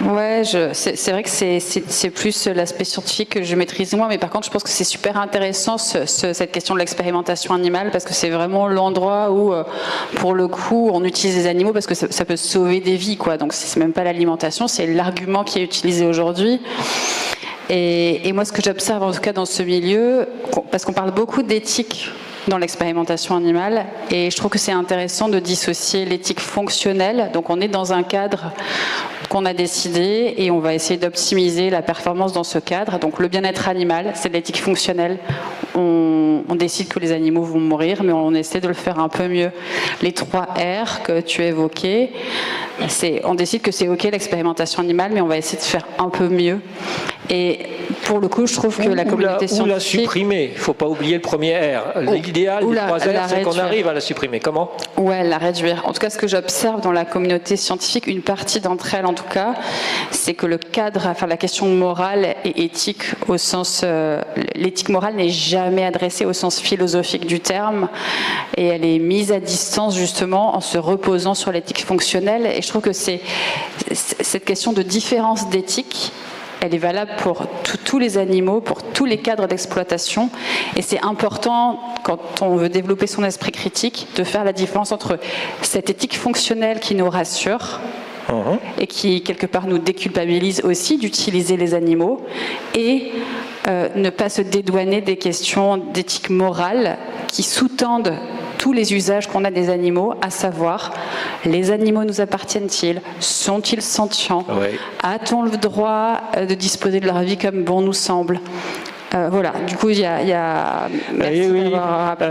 Ouais, c'est vrai que c'est plus l'aspect scientifique que je maîtrise moins, mais par contre, je pense que c'est super intéressant cette question de l'expérimentation animale, parce que c'est vraiment l'endroit où, pour le coup, on utilise les animaux parce que ça peut sauver des vies, quoi. Donc, c'est même pas l'alimentation, c'est l'argument qui est utilisé aujourd'hui. Et moi, ce que j'observe, en tout cas, dans ce milieu, parce qu'on parle beaucoup d'éthique dans l'expérimentation animale, et je trouve que c'est intéressant de dissocier l'éthique fonctionnelle. Donc on est dans un cadre qu'on a décidé et on va essayer d'optimiser la performance dans ce cadre. Donc le bien-être animal, c'est de l'éthique fonctionnelle. On décide que les animaux vont mourir, mais on essaie de le faire un peu mieux. Les 3 R que tu évoquais, on décide que c'est OK l'expérimentation animale, mais on va essayer de faire un peu mieux. Et pour le coup, je trouve que la communauté scientifique... Ou la supprimer, il ne faut pas oublier le premier R. L'idéal des 3 R, c'est qu'on arrive à la supprimer. Comment ? Ouais, la réduire. En tout cas, ce que j'observe dans la communauté scientifique, une partie d'entre elles en tout cas, c'est que le cadre, enfin la question morale et éthique au sens... l'éthique morale n'est jamais adressée au sens philosophique du terme, et elle est mise à distance justement en se reposant sur l'éthique fonctionnelle. Et je trouve que c'est cette question de différence d'éthique, elle est valable pour tous les animaux, pour tous les cadres d'exploitation. Et c'est important, quand on veut développer son esprit critique, de faire la différence entre cette éthique fonctionnelle qui nous rassure et qui, quelque part, nous déculpabilise aussi d'utiliser les animaux, et ne pas se dédouaner des questions d'éthique morale qui sous-tendent tous les usages qu'on a des animaux, à savoir, les animaux nous appartiennent-ils? Sont-ils sentients? A-t-on le droit de disposer de leur vie comme bon nous semble? Voilà, du coup, il y a... Merci d'avoir rappelé.